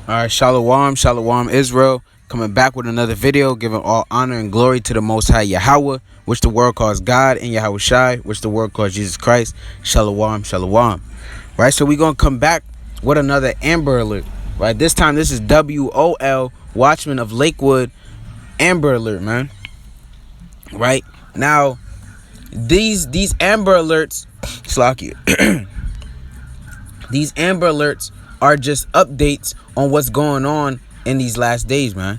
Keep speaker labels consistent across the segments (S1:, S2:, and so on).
S1: Alright, Shalom, Shalom, Israel. Coming back with another video, giving all honor and glory to the Most High Yahweh, which the world calls God, and Yahweh Shai, which the world calls Jesus Christ. Shalom, Shalom. Right, so we're going to come back with another Amber Alert. Right, this time this is WOL, Watchman of Lakewood, Amber Alert, man. Right, now, these Amber Alerts, Slocky, these Amber Alerts are just updates on what's going on in these last days, man.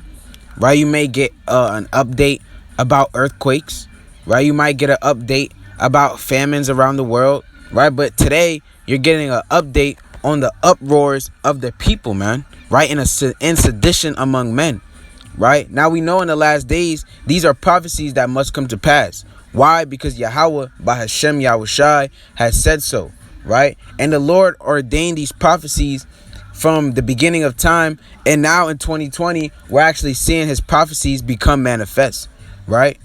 S1: Right, you may get an update about earthquakes, right? You might get an update about famines around the world, right? But today you're getting an update on the uproars of the people, man, right? In sedition among men, right? Now we know in the last days these are prophecies that must come to pass. Why? Because Yahweh by Hashem Yahweh Shai has said so, right? And the Lord ordained these prophecies from the beginning of time, and now in 2020 we're actually seeing his prophecies become manifest, right?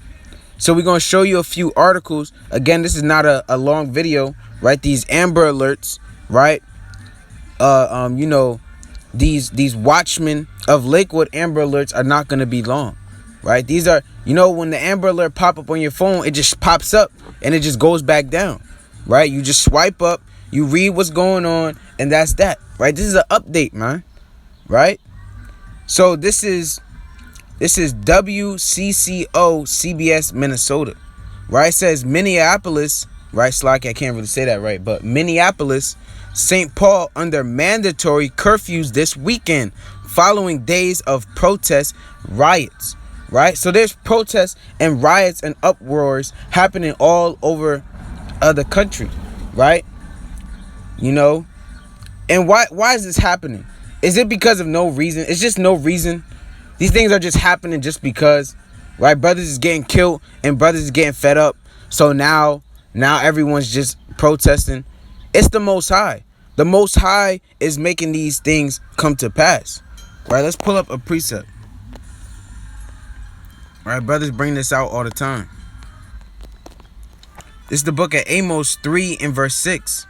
S1: So we're going to show you a few articles. Again, this is not a long video, right? These Amber Alerts, right? You know, these Watchmen of Lakewood Amber Alerts are not going to be long, right? These are, you know, when the Amber Alert pop up on your phone, it just pops up and it just goes back down, right? You just swipe up, you read what's going on, and that's that, right? This is an update, man, right? So this is WCCO CBS Minnesota, right? It says Minneapolis, right? Slack, I can't really say that right, but Minneapolis, St. Paul under mandatory curfews this weekend following days of protests, riots, right? So there's protests and riots and uproars happening all over the country, right? You know, and why is this happening? Is it because of no reason? It's just no reason. These things are just happening just because, right? Brothers is getting killed and brothers is getting fed up. So now everyone's just protesting. It's the Most High. The Most High is making these things come to pass, right? Let's pull up a precept. Right, brothers bring this out all the time. This is the book of Amos 3 and verse 6.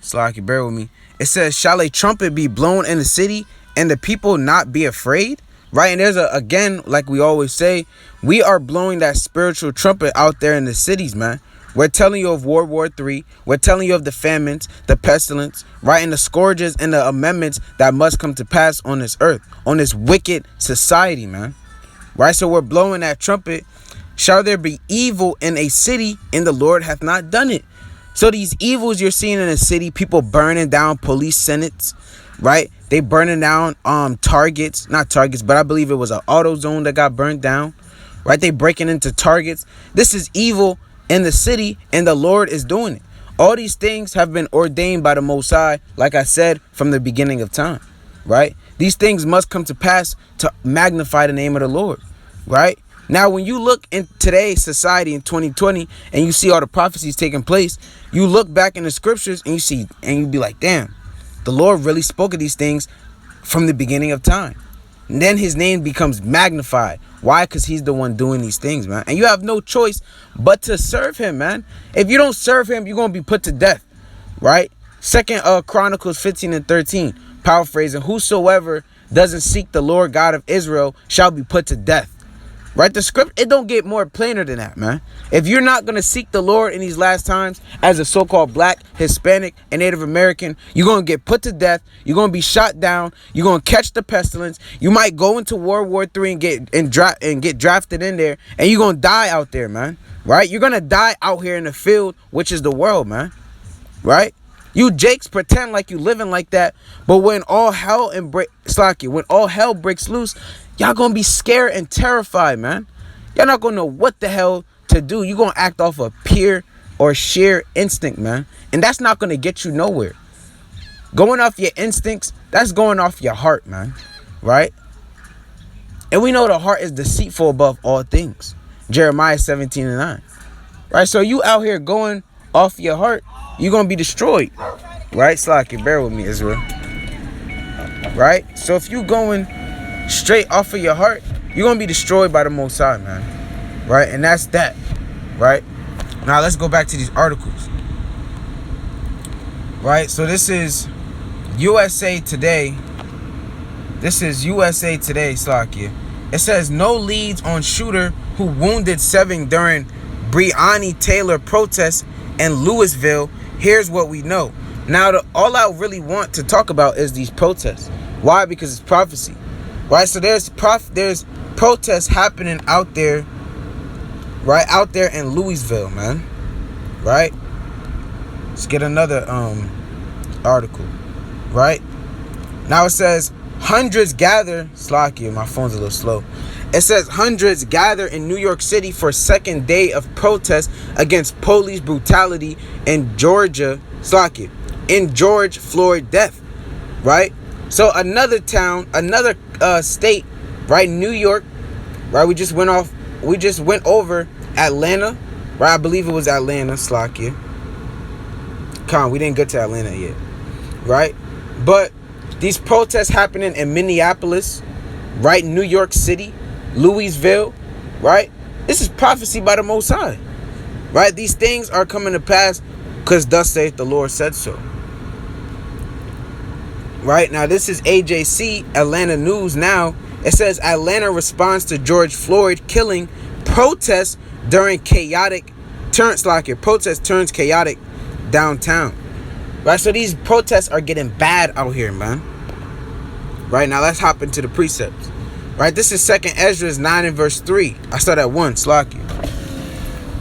S1: Slacky, bear with me. It says, shall a trumpet be blown in the city and the people not be afraid? Right, and there's again, like we always say, we are blowing that spiritual trumpet out there in the cities, man. We're telling you of World War III. We're telling you of the famines, the pestilence, right, and the scourges and the amendments that must come to pass on this earth, on this wicked society, man. Right, so we're blowing that trumpet. Shall there be evil in a city and the Lord hath not done it? So these evils you're seeing in the city, people burning down police senates, right? They burning down targets, not targets, but I believe it was an auto zone that got burned down, right? They breaking into targets. This is evil in the city, and the Lord is doing it. All these things have been ordained by the Most High, like I said, from the beginning of time, right? These things must come to pass to magnify the name of the Lord, right? Now, when you look in today's society in 2020 and you see all the prophecies taking place, you look back in the scriptures and you see, and you be like, damn, the Lord really spoke of these things from the beginning of time. And then his name becomes magnified. Why? Because he's the one doing these things, man. And you have no choice but to serve him, man. If you don't serve him, you're going to be put to death, right? Second Chronicles 15 and 13, paraphrasing, whosoever doesn't seek the Lord God of Israel shall be put to death. Right, the script, it don't get more plainer than that, man. If you're not going to seek the Lord in these last times as a so-called black, Hispanic, and Native American, you're going to get put to death. You're going to be shot down. You're going to catch the pestilence. You might go into World War III and get drafted in there, and you're going to die out there, man. Right? You're going to die out here in the field, which is the world, man. Right? You jakes pretend like you living like that, but when all hell breaks loose, y'all gonna be scared and terrified, man. Y'all not gonna know what the hell to do. You gonna act off of pure or sheer instinct, man. And that's not gonna get you nowhere. Going off your instincts, that's going off your heart, man. Right? And we know the heart is deceitful above all things. Jeremiah 17 and 9. Right? So you out here going off your heart, you're gonna be destroyed. Right? Slacky, bear with me, Ezra. Right? So if you going straight off of your heart, you're gonna be destroyed by the Most High, man. Right? And that's that. Right? Now let's go back to these articles. Right? So this is USA Today, This is USA Today, Slakia. It says no leads on shooter who wounded 7 during Breonna Taylor protests in Louisville. Here's what we know. Now, all I really want to talk about is these protests. Why? Because it's prophecy, right? So there's protests happening out there, right? Out there in Louisville, man, right? Let's get another article, right? Now it says hundreds gather. Slakia, my phone's a little slow. It says hundreds gather in New York City for second day of protest against police brutality in Georgia. Slakia, in George Floyd death, right? So another town, another state, right? New York, right? We just went over Atlanta, right? I believe it was Atlanta, Slakia. We didn't get to Atlanta yet, right? But these protests happening in Minneapolis, right? New York City, Louisville, right? This is prophecy by the Most High, right? These things are coming to pass because thus saith the Lord said so. Right now, this is AJC, Atlanta News Now. It says Atlanta responds to George Floyd killing, protests during chaotic protest turns chaotic downtown. Right, so these protests are getting bad out here, man. Right now, let's hop into the precepts. Right, this is 2nd Ezra 9 and verse 3. I start at 1, Slakia.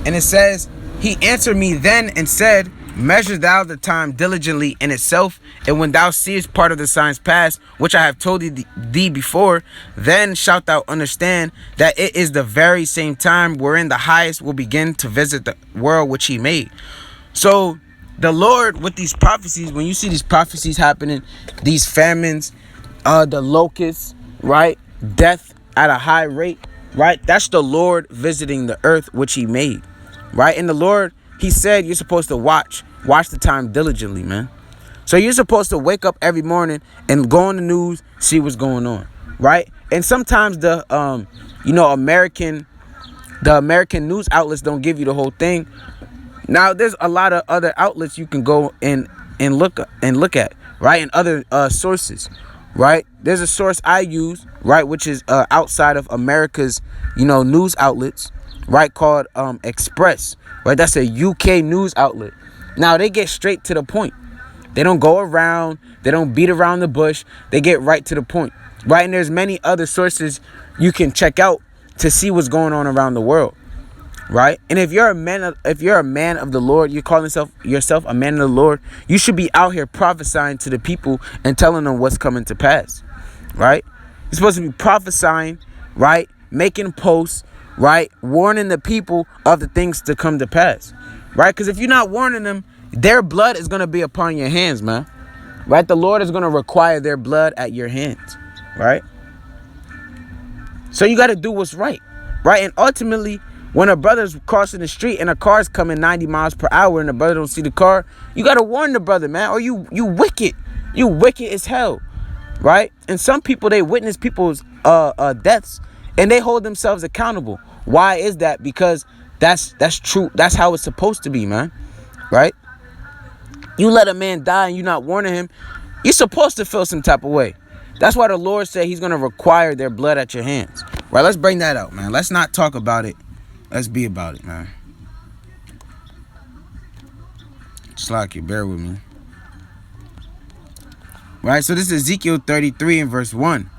S1: And it says, he answered me then and said, measure thou the time diligently in itself, and when thou seest part of the signs pass, which I have told thee before, then shalt thou understand that it is the very same time wherein the highest will begin to visit the world which he made. So the Lord, with these prophecies, when you see these prophecies happening, these famines, the locusts, right, death at a high rate, right, that's the Lord visiting the earth which he made, right? And the Lord, he said you're supposed to watch the time diligently, man. So you're supposed to wake up every morning and go on the news, see what's going on, right? And sometimes the American news outlets don't give you the whole thing. Now there's a lot of other outlets you can go and look at, right? And other sources, right? There's a source I use, right, which is outside of America's news outlets, right, called Express, right? That's a UK news outlet. Now they get straight to the point. They don't go around. They don't beat around the bush. They get right to the point, right? And there's many other sources you can check out to see what's going on around the world, right? And if you're a man of the Lord, you call yourself a man of the Lord, you should be out here prophesying to the people and telling them what's coming to pass, right? You're supposed to be prophesying, right? Making posts, right? Warning the people of the things to come to pass, right? Because if you're not warning them, their blood is going to be upon your hands, man, right? The Lord is going to require their blood at your hands, right? So you got to do what's right, right? And ultimately, when a brother's crossing the street and a car's coming 90 miles per hour and the brother don't see the car, you got to warn the brother, man, or you wicked. You wicked as hell, right? And some people, they witness people's deaths and they hold themselves accountable. Why is that? Because that's true. That's how it's supposed to be, man, right? You let a man die and you're not warning him, you're supposed to feel some type of way. That's why the Lord said he's going to require their blood at your hands, right? Let's bring that out, man. Let's not talk about it. Let's be about it, man. Slacky, bear with me. Right, so this is Ezekiel 33 and verse 1.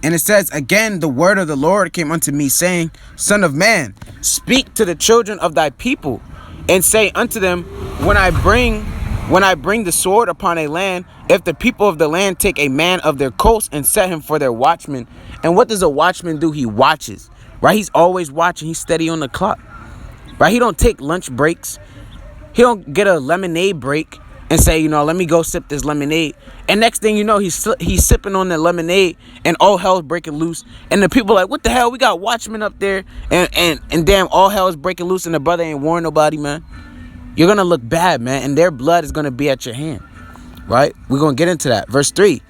S1: And it says, again, the word of the Lord came unto me, saying, Son of man, speak to the children of thy people, and say unto them, when I bring the sword upon a land, if the people of the land take a man of their coast and set him for their watchman. And what does a watchman do? He watches, right? He's always watching. He's steady on the clock, right? He don't take lunch breaks. He don't get a lemonade break and say, let me go sip this lemonade. And next thing you know, he's sipping on the lemonade and all hell's breaking loose. And the people are like, what the hell? We got watchmen up there and damn, all hell is breaking loose and the brother ain't warned nobody, man. You're going to look bad, man. And their blood is going to be at your hand, right? We're going to get into that. Verse 3.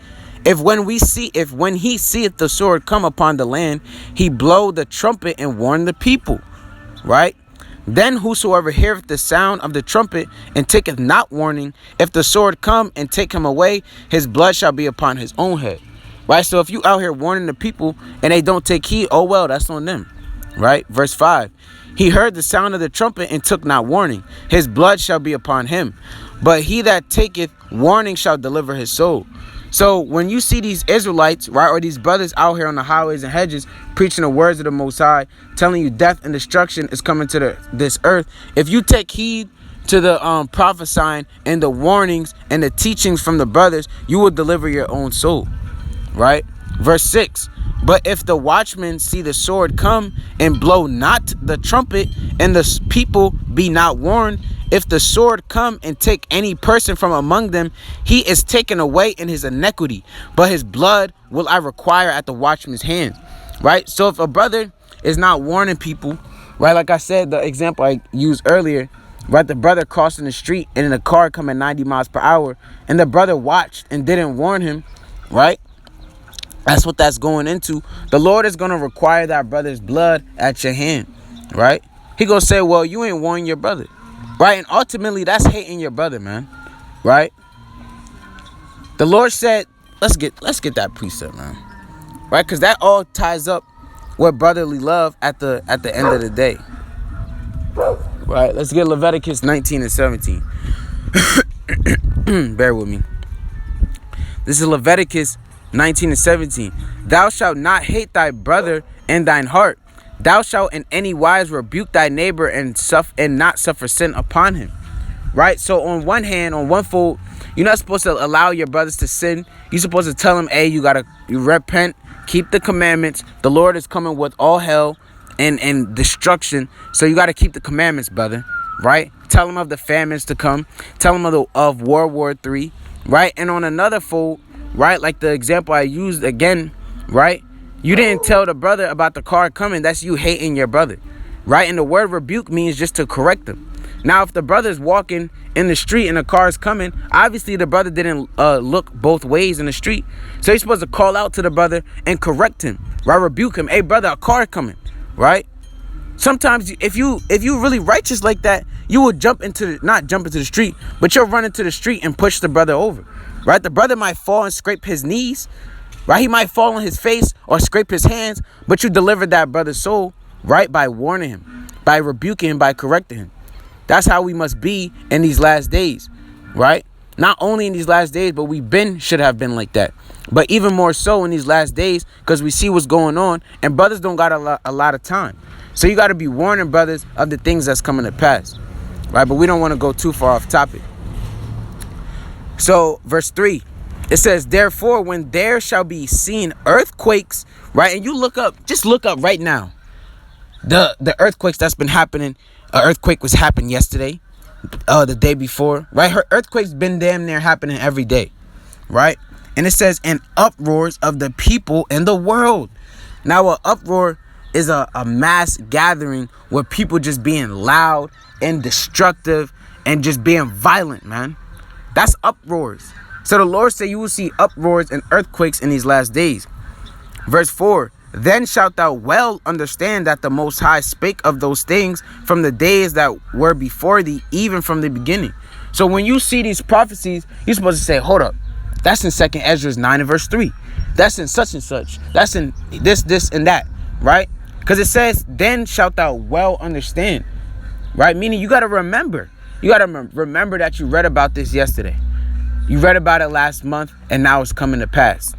S1: If when he seeth the sword come upon the land, he blow the trumpet and warn the people, right? Then whosoever heareth the sound of the trumpet and taketh not warning, if the sword come and take him away, his blood shall be upon his own head. Right? So if you out here warning the people and they don't take heed, oh well, that's on them. Right? Verse 5. He heard the sound of the trumpet and took not warning. His blood shall be upon him. But he that taketh warning shall deliver his soul. So when you see these Israelites, right, or these brothers out here on the highways and hedges preaching the words of the Most High, telling you death and destruction is coming to this earth, if you take heed to the prophesying and the warnings and the teachings from the brothers, you will deliver your own soul. Right? Verse 6. But if the watchman see the sword come and blow not the trumpet, and the people be not warned, if the sword come and take any person from among them, he is taken away in his iniquity, but his blood will I require at the watchman's hand. Right? So if a brother is not warning people, right, like I said, the example I used earlier, right, the brother crossing the street and in a car coming 90 miles per hour, and the brother watched and didn't warn him, right? That's what that's going into. The Lord is going to require that brother's blood at your hand, right? He going to say, well, you ain't warning your brother, right? And ultimately, that's hating your brother, man, right? The Lord said, let's get that precept, man, right? Because that all ties up with brotherly love at the end of the day, right? Let's get Leviticus 19 and 17. Bear with me. This is Leviticus 19 and 17. Thou shalt not hate thy brother in thine heart. Thou shalt in any wise rebuke thy neighbor and not suffer sin upon him. Right? So on one hand, on one fold, you're not supposed to allow your brothers to sin. You're supposed to tell them, hey, you repent, keep the commandments. The Lord is coming with all hell and destruction. So you got to keep the commandments, brother. Right? Tell them of the famines to come. Tell them of World War III. Right? And on another fold, right, like the example I used again, right, you didn't tell the brother about the car coming. That's you hating your brother, right? And the word rebuke means just to correct them. Now, if the brother's walking in the street and the car's coming, obviously the brother didn't look both ways in the street. So he's supposed to call out to the brother and correct him, right? Rebuke him. Hey, brother, a car coming, right? Sometimes if you really righteous like that, you will not jump into the street, but you'll run into the street and push the brother over. Right? The brother might fall and scrape his knees. Right? He might fall on his face or scrape his hands. But you delivered that brother's soul, right? By warning him, by rebuking him, by correcting him. That's how we must be in these last days. Right? Not only in these last days, but should have been like that. But even more so in these last days, because we see what's going on. And brothers don't got a lot of time. So you got to be warning brothers of the things that's coming to pass. Right? But we don't want to go too far off topic. So, verse 3, it says, therefore, when there shall be seen earthquakes, right? And you just look up right now. The earthquakes that's been happening. An earthquake was happening yesterday, the day before, right? Her earthquakes been damn near happening every day, right? And it says, and uproars of the people in the world. Now, an uproar is a mass gathering where people just being loud and destructive and just being violent, man. That's uproars. So the Lord said you will see uproars and earthquakes in these last days. Verse 4, then shalt thou well understand that the Most High spake of those things from the days that were before thee, even from the beginning. So when you see these prophecies, you're supposed to say, hold up, that's in 2nd Ezra 9 and verse 3. That's in such and such. That's in this and that, right? Because it says, then shalt thou well understand, right? Meaning you got to remember. You got to remember that you read about this yesterday. You read about it last month, and now it's coming to pass.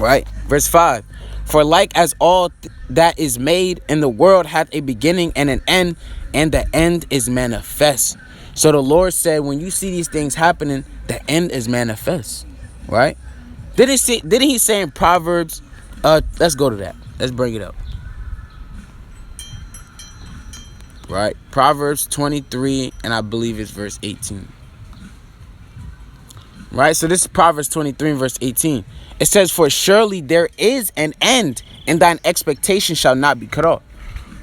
S1: Right? Verse 5. For like as all that is made in the world hath a beginning and an end, and the end is manifest. So the Lord said, when you see these things happening, the end is manifest. Right? Didn't he say in Proverbs? Let's go to that. Let's bring it up. Right? Proverbs 23, and I believe it's verse 18. Right? So this is Proverbs 23 and verse 18. It says, for surely there is an end, and thine expectation shall not be cut off.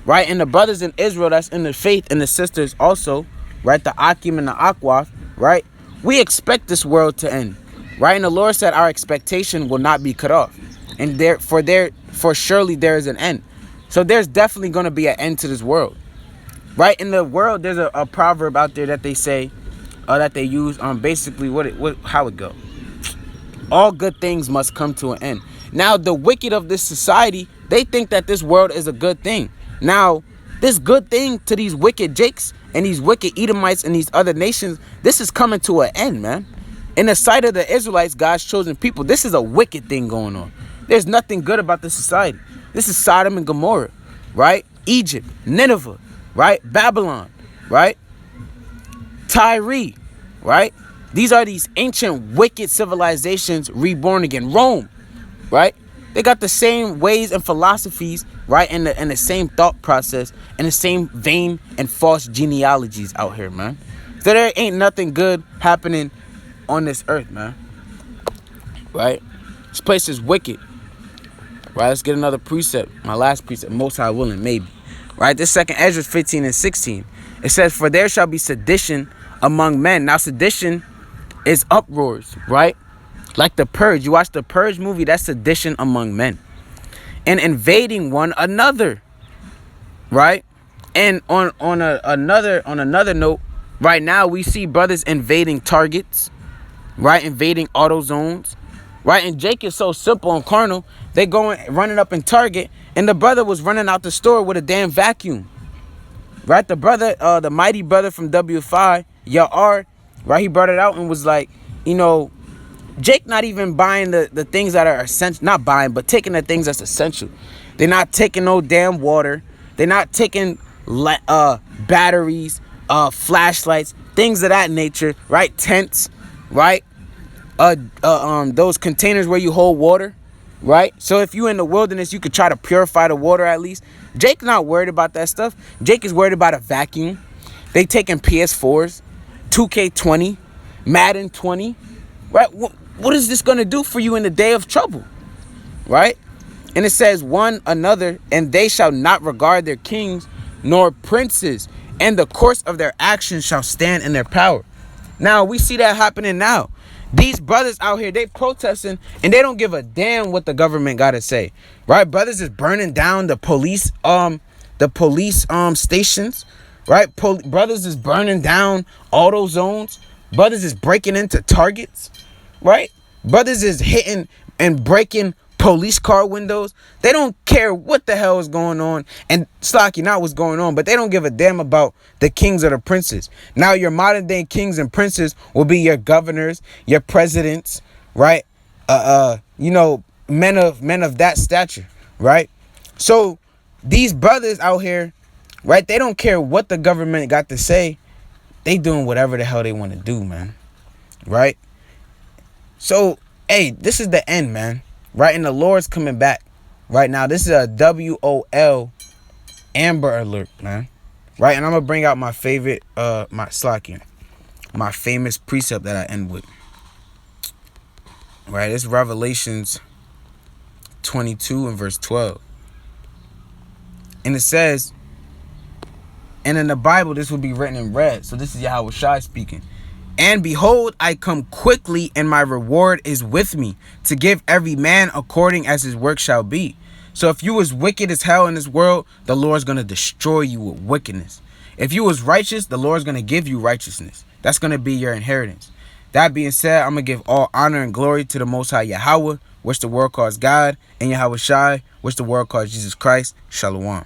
S1: Right? And the brothers in Israel that's in the faith, and the sisters also, right? The Akim and the Akwath, right? We expect this world to end. Right? And the Lord said our expectation will not be cut off. And for surely there is an end. So there's definitely going to be an end to this world. Right? In the world, there's a proverb out there that they say, that they use on basically how it go. All good things must come to an end. Now, the wicked of this society, they think that this world is a good thing. Now, this good thing to these wicked Jakes and these wicked Edomites and these other nations, this is coming to an end, man. In the sight of the Israelites, God's chosen people, this is a wicked thing going on. There's nothing good about this society. This is Sodom and Gomorrah, right? Egypt, Nineveh, right? Babylon, right? Tyre, right? These are these ancient wicked civilizations reborn again. Rome, right? They got the same ways and philosophies, right? And the same thought process and the same vain and false genealogies out here, man. So there ain't nothing good happening on this earth, man. Right? This place is wicked. Right? Let's get another precept. My last precept. Most High willing, maybe. Right? This second Ezra 15 and 16. It says, for there shall be sedition among men. Now, sedition is uproars, right? Like the Purge. You watch the Purge movie, that's sedition among men. And invading one another. Right? And on another note, right now we see brothers invading Targets, right? Invading auto zones, right? And Jake is so simple and carnal. They running up in Target, and the brother was running out the store with a damn vacuum, right? The brother, the mighty brother from W5, Ya'ar, right? He brought it out and was like, Jake not even buying the things that are essential, not buying, but taking the things that's essential. They're not taking no damn water. They're not taking batteries, flashlights, things of that nature, right? Tents, right? Those containers where you hold water, right? So if you in the wilderness, you could try to purify the water at least. Jake's not worried about that stuff. Jake is worried about a vacuum. They taking PS4s, 2K20, Madden 20, right? What is this going to do for you in the day of trouble, right? And it says one another, and they shall not regard their kings nor princes, and the course of their actions shall stand in their power. Now, we see that happening now. These brothers out here, they protesting, and they don't give a damn what the government got to say, right? Brothers is burning down the police stations, right? Brothers is burning down auto zones. Brothers is breaking into Targets, right? Brothers is hitting and breaking police car windows. They don't care what the hell is going on. And Slocky, not what's going on, but they don't give a damn about the kings or the princes. Now your modern day kings and princes will be your governors, your presidents, right? Men of that stature, right? So these brothers out here, right? They don't care what the government got to say. They doing whatever the hell they want to do, man. Right? So, hey, this is the end, man. Right? And the Lord's coming back. Right now, this is a WOL Amber Alert, man. Right? And I'm going to bring out my favorite, my famous precept that I end with. Right? It's Revelations 22 and verse 12. And it says, and in the Bible, this will be written in red. So this is Yahweh Shai speaking. And behold, I come quickly, and my reward is with me, to give every man according as his work shall be. So if you was wicked as hell in this world, the Lord's going to destroy you with wickedness. If you was righteous, the Lord's going to give you righteousness. That's going to be your inheritance. That being said, I'm going to give all honor and glory to the Most High Yahweh, which the world calls God, and Yahweh Shai, which the world calls Jesus Christ. Shalom.